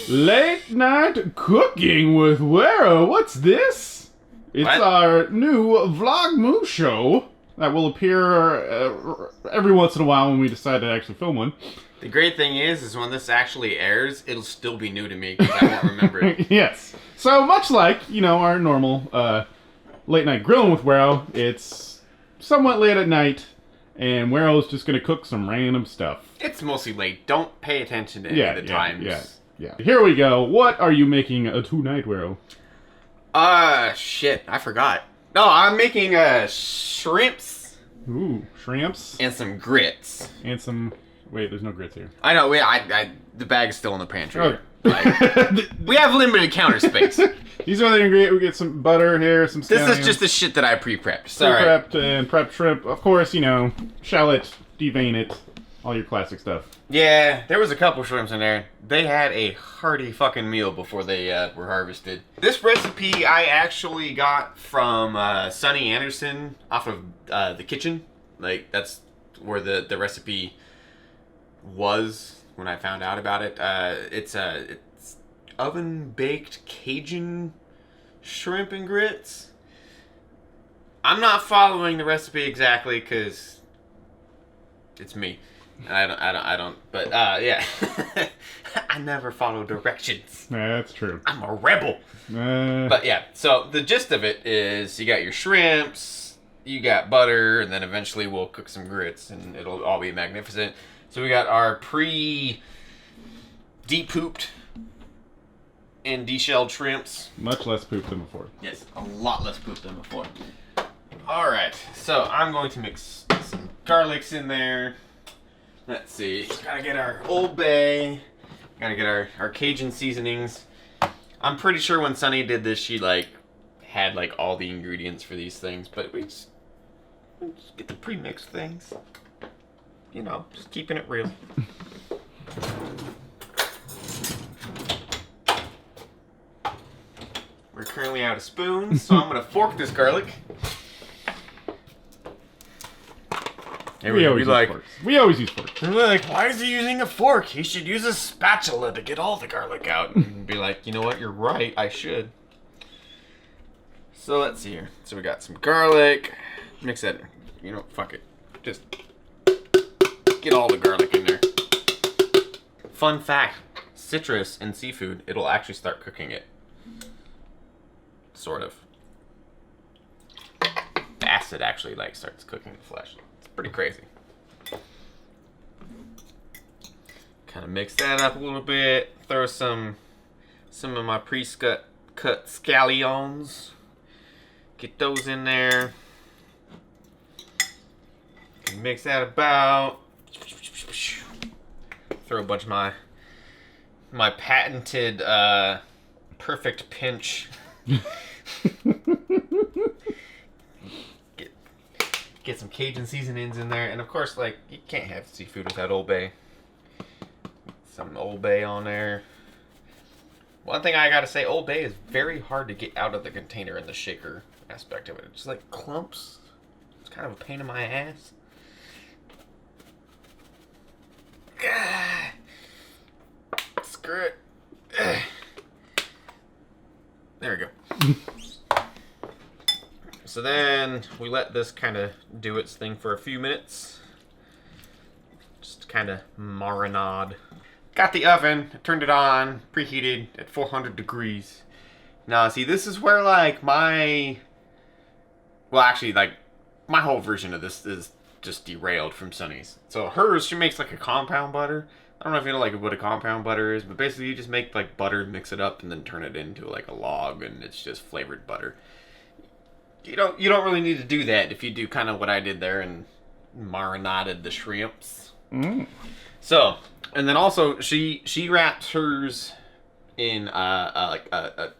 Late night cooking with Guerro. What's this? It's our new Vlog Moo show that will appear every once in a while when we decide to actually film one. The great thing is when this actually airs, it'll still be new to me because I won't remember it. Yes. So much like, you know, our normal late night grilling with Guerro, it's somewhat late at night, and Guerro's just going to cook some random stuff. It's mostly late. Don't pay attention to any of the times. Yeah. Here we go. What are you making tonight, Guerro? Shit. I forgot. No, I'm making shrimps. Ooh, shrimps. And some grits. And some... Wait, there's no grits here. I know. The bag's still in the pantry. Oh. Like, we have limited counter space. These are the ingredients. We get some butter here, some scallions. This is just the shit that I pre-prepped. Pre-prepped and prepped shrimp. Of course, you know, shell it, devein it, all your classic stuff. Yeah, there was a couple shrimps in there. They had a hearty fucking meal before they were harvested. This recipe I actually got from Sonny Anderson off of The Kitchen. Like, that's where the recipe was when I found out about it. It's oven-baked Cajun shrimp and grits. I'm not following the recipe exactly because it's me. I don't. But yeah, I never follow directions. That's true. I'm a rebel. But yeah, so the gist of it is you got your shrimps, you got butter, and then eventually we'll cook some grits, and it'll all be magnificent. So we got our pre-depooped and deshelled shrimps. Much less poop than before. Yes, a lot less poop than before. All right, so I'm going to mix some garlics in there. Let's see, gotta get our Old Bay, gotta get our Cajun seasonings. I'm pretty sure when Sunny did this, she had all the ingredients for these things, but we just get the pre-mixed things. You know, just keeping it real. We're currently out of spoons, so I'm gonna fork this garlic. We always use forks. And we're like, why is he using a fork? He should use a spatula to get all the garlic out. And be like, you know what? You're right. I should. So let's see here. So we got some garlic. Mix that. You know, fuck it. Just get all the garlic in there. Fun fact: citrus and seafood, it'll actually start cooking it. Sort of. The acid actually starts cooking the flesh. Pretty crazy. Kind of mix that up a little bit. Throw some of my cut scallions. Get those in there. Mix that about. Throw a bunch of my patented perfect pinch. Get some Cajun seasonings in there, and of course, you can't have seafood without Old Bay. Some Old Bay on there. One thing I gotta say, Old Bay is very hard to get out of the container in the shaker aspect of it. It's just clumps. It's kind of a pain in my ass. Screw it. There we go. So then we let this kind of do its thing for a few minutes. Just kind of marinade. Got the oven, turned it on, preheated at 400 degrees. Now, see, this is where my whole version of this is just derailed from Sunny's. So hers, she makes a compound butter. I don't know if you know what a compound butter is, but basically you just make butter, mix it up, and then turn it into a log, and it's just flavored butter. You don't really need to do that if you do kind of what I did there and marinaded the shrimps. So, and then also she wraps hers in a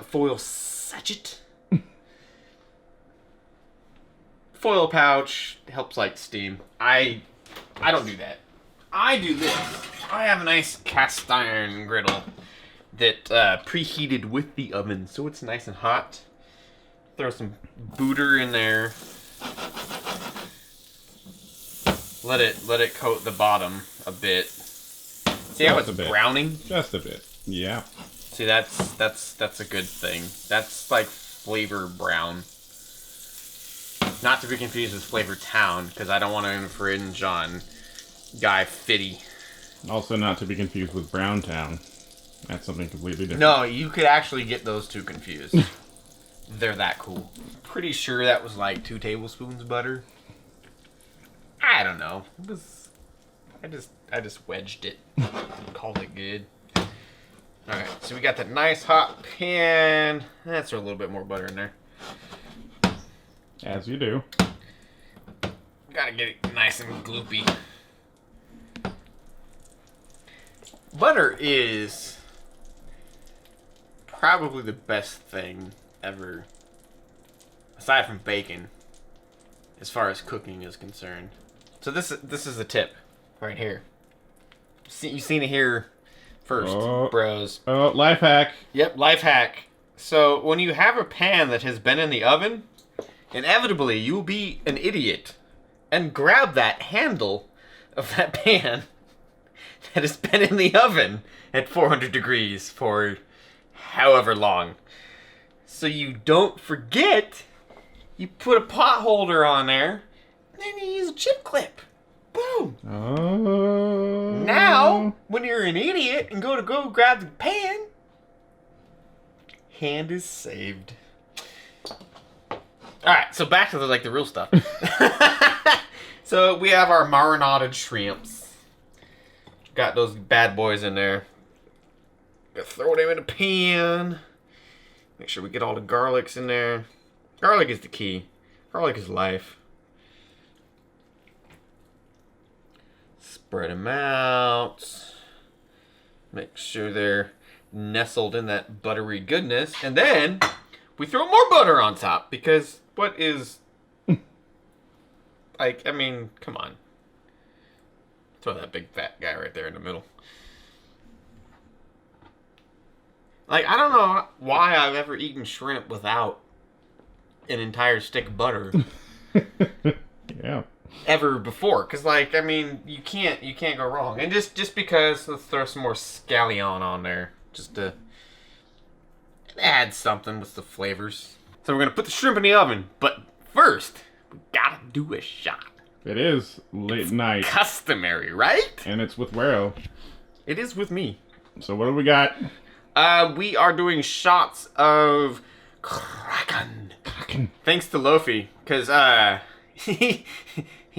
foil sachet. Foil pouch helps steam. I don't do that. I do this. I have a nice cast iron griddle that preheated with the oven, so it's nice and hot. Throw some butter in there. Let it coat the bottom a bit. See how it's browning? Just a bit. Yeah. See, that's a good thing. That's like flavor brown. Not to be confused with Flavor Town, because I don't want to infringe on Guy Fitty. Also not to be confused with Brown Town. That's something completely different. No, you could actually get those two confused. They're that cool. Pretty sure that was like 2 tablespoons of butter. I don't know. It was. I just wedged it. Called it good. Alright, so we got that nice hot pan. Let's throw a little bit more butter in there. As you do. Gotta get it nice and gloopy. Butter is probably the best thing ever, aside from bacon, as far as cooking is concerned. So this is the tip right here. You've seen it here first, bros. Oh, life hack. Yep, life hack. So when you have a pan that has been in the oven, inevitably you'll be an idiot and grab that handle of that pan that has been in the oven at 400 degrees for however long. So you don't forget, you put a pot holder on there, and then you use a chip clip. Boom. Oh. Now, when you're an idiot and go grab the pan, hand is saved. Alright, so back to the real stuff. So we have our marinated shrimps. Got those bad boys in there. Gonna throw them in a pan. Make sure we get all the garlics in there. Garlic is the key. Garlic is life. Spread them out. Make sure they're nestled in that buttery goodness. And then we throw more butter on top because what is... like, I mean, come on. Throw that big fat guy right there in the middle. Like, I don't know why I've ever eaten shrimp without an entire stick of butter. Yeah. Ever before. Because, like, I mean, you can't go wrong. And just because, let's throw some more scallion on there. Just to add something with the flavors. So we're going to put the shrimp in the oven. But first, we gotta do a shot. It is late night. Customary, right? And it's with Guerro. It is with me. So what do we got? We are doing shots of Kraken. Thanks to Loafy, because he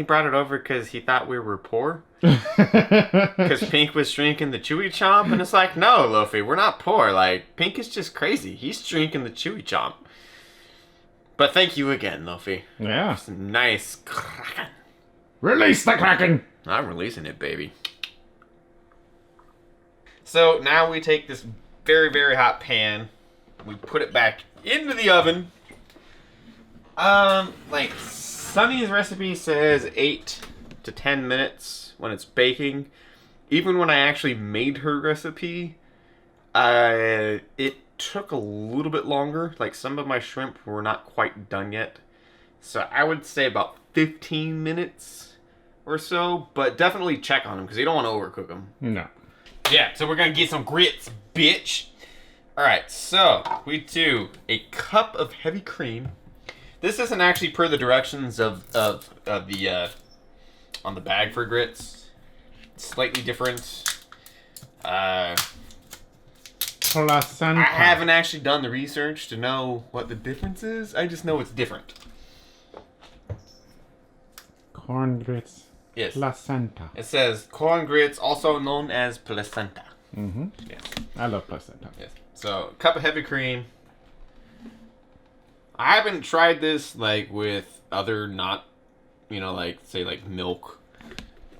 brought it over because he thought we were poor. Because Pink was drinking the Chewy Chomp, and it's like, no, Loafy, we're not poor. Like, Pink is just crazy. He's drinking the Chewy Chomp. But thank you again, Loafy. Yeah. Some nice Kraken. Release the Kraken! I'm releasing it, baby. So now we take this very, very hot pan. We put it back into the oven. Like Sunny's recipe says 8 to 10 minutes when it's baking. Even when I actually made her recipe, it took a little bit longer. Like some of my shrimp were not quite done yet. So I would say about 15 minutes or so, but definitely check on them because you don't want to overcook them. No. Yeah, so we're going to get some grits, bitch. Alright, so we do a cup of heavy cream. This isn't actually per the directions of the on the bag for grits. It's slightly different. Placenta. I haven't actually done the research to know what the difference is. I just know it's different. Corn grits. Yes. Placenta. It says corn grits, also known as placenta. Mm-hmm. Yes. I love placenta. Yes. So, cup of heavy cream. I haven't tried this like with other not, like say like milk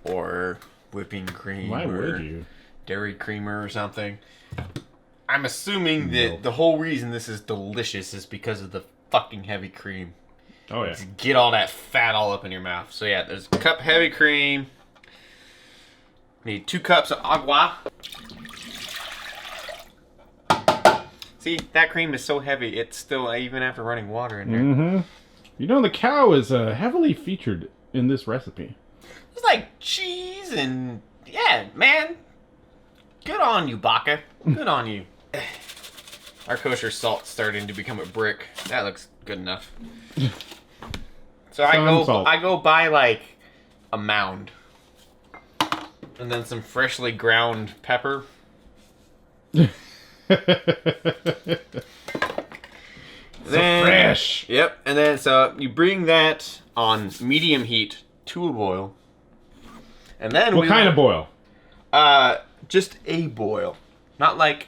or whipping cream. Why or would you? Dairy creamer or something. I'm assuming that the whole reason this is delicious is because of the fucking heavy cream. Oh yeah. To get all that fat all up in your mouth. So yeah, there's a cup of heavy cream. Need 2 cups of agua. See, that cream is so heavy, it's still, even after running water in there. Mm-hmm. You know, the cow is heavily featured in this recipe. It's like cheese and, yeah, man. Good on you, Baka. Good on you. Our kosher salt's starting to become a brick. That looks good enough. So I go buy like a mound. And then some freshly ground pepper. Fresh. Yep. And then so you bring that on medium heat to a boil. And then what kind of boil? Just a boil. Not like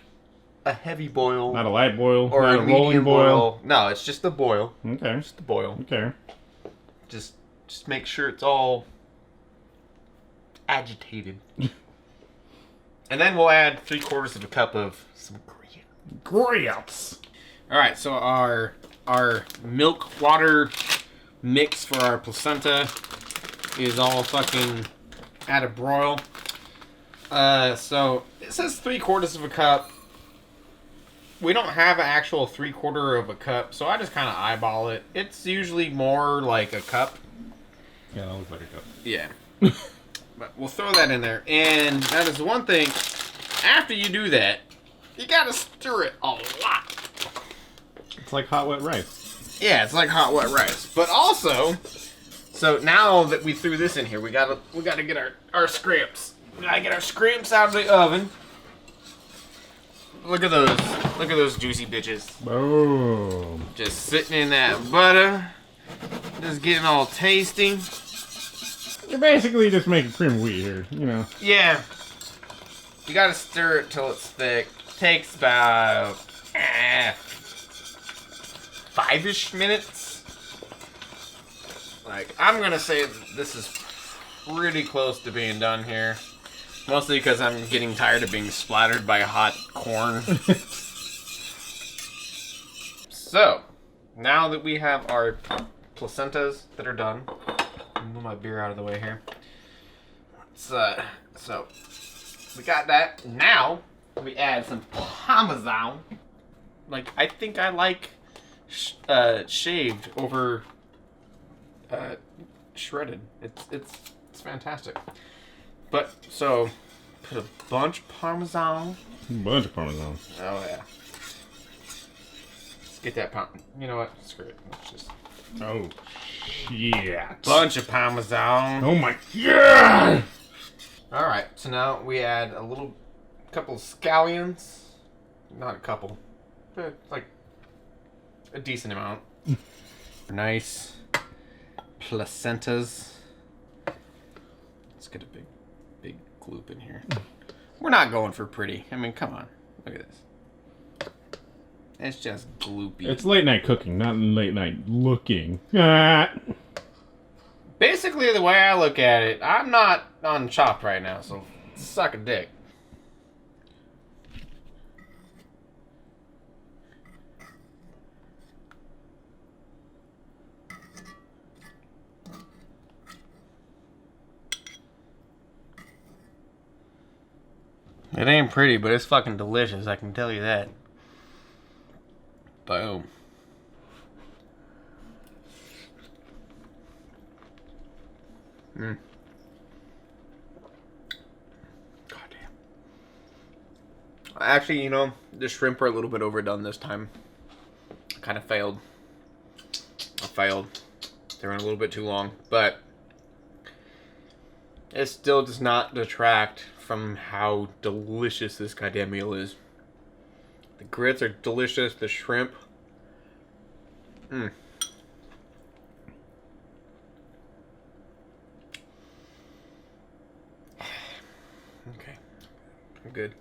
a heavy boil. Not a light boil. Or not a rolling medium boil. No, it's just a boil. Okay. Just a boil. Okay. Just make sure it's all agitated. And then we'll add 3/4 of a cup of some grits. All right, so our milk water mix for our placenta is all fucking at a broil. So it says 3/4 of a cup. We don't have an actual 3/4 of a cup, so I just kind of eyeball it. It's usually more like a cup. Yeah, that looks like a cup. Yeah. But we'll throw that in there. And that is one thing. After you do that, you gotta stir it a lot. It's like hot wet rice. Yeah, it's like hot wet rice. But also, so now that we threw this in here, we gotta get our scrimps. We gotta get our scrimps out of the oven. Look at those. Look at those juicy bitches. Boom. Just sitting in that butter. Just getting all tasty. You're basically just making cream of wheat here, you know. Yeah. You gotta stir it till it's thick. Takes about 5-ish minutes. Like, I'm gonna say this is pretty close to being done here. Mostly because I'm getting tired of being splattered by hot corn. So, now that we have our placentas that are done, move my beer out of the way here. So we got that. Now we add some Parmesan. Like, I think I like shaved over shredded. It's fantastic. But so put a bunch of Parmesan. Bunch of Parmesan. Oh yeah. Let's get that You know what? Screw it. Let's just. Oh shit. Bunch of Parmesan. Oh my god. All right. So now we add a couple of scallions. Not a couple, but like a decent amount. Nice placentas. Let's get a big gloop in here. We're not going for pretty. I mean, come on. Look at this. It's just gloopy. It's late night cooking, not late night looking. Basically, the way I look at it, I'm not on Chopped right now, so suck a dick. It ain't pretty, but it's fucking delicious, I can tell you that. Boom. Goddamn. Actually, you know, the shrimp are a little bit overdone this time. Kind of failed. I failed. They were a little bit too long, but it still does not detract from how delicious this goddamn meal is. The grits are delicious. The shrimp. Okay. I'm good.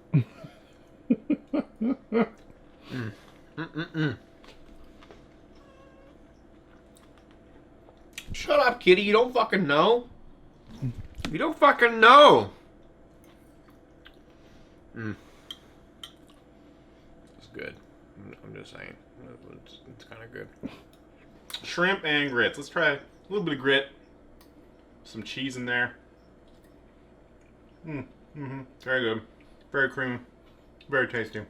Shut up, kitty. You don't fucking know. You don't fucking know. It's good. I'm just saying. It's kind of good. Shrimp and grits. Let's try a little bit of grit. Some cheese in there. Very good. Very creamy. Very tasty.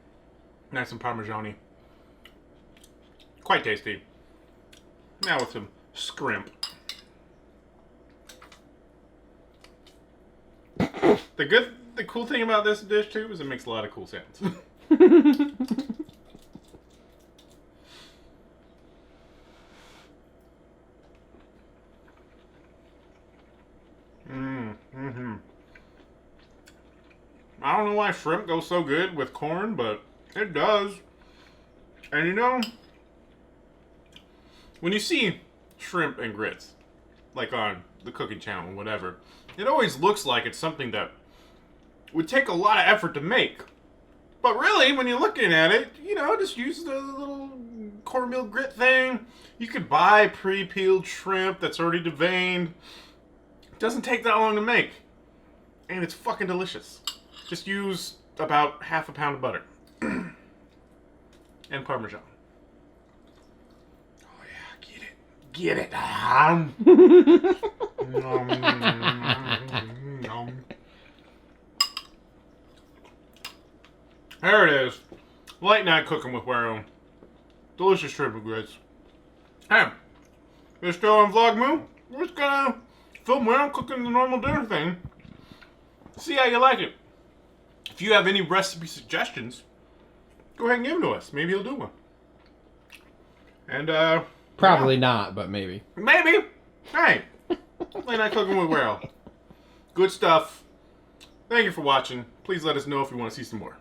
Nice and Parmesan-y. Quite tasty. Now with some scrimp. The the cool thing about this dish too is it makes a lot of cool sounds. I don't know why shrimp goes so good with corn, but it does. And you know, when you see shrimp and grits, like on the cooking channel or whatever, it always looks like it's something that would take a lot of effort to make. But really, when you're looking at it, you know, just use the little cornmeal grit thing. You could buy pre-peeled shrimp that's already deveined. It doesn't take that long to make. And it's fucking delicious. Just use about half a pound of butter. And Parmesan. Oh yeah, get it. Get it. There it is. Late night cooking with Guerro. Delicious shrimp and grits. Hey, we're still on Vlog Moo. We're just gonna film where I'm cooking the normal dinner thing. See how you like it. If you have any recipe suggestions, go ahead and give them to us. Maybe you'll do one. And, Probably not, but maybe. Maybe. Hey, late night cooking with Guerro. Good stuff. Thank you for watching. Please let us know if you want to see some more.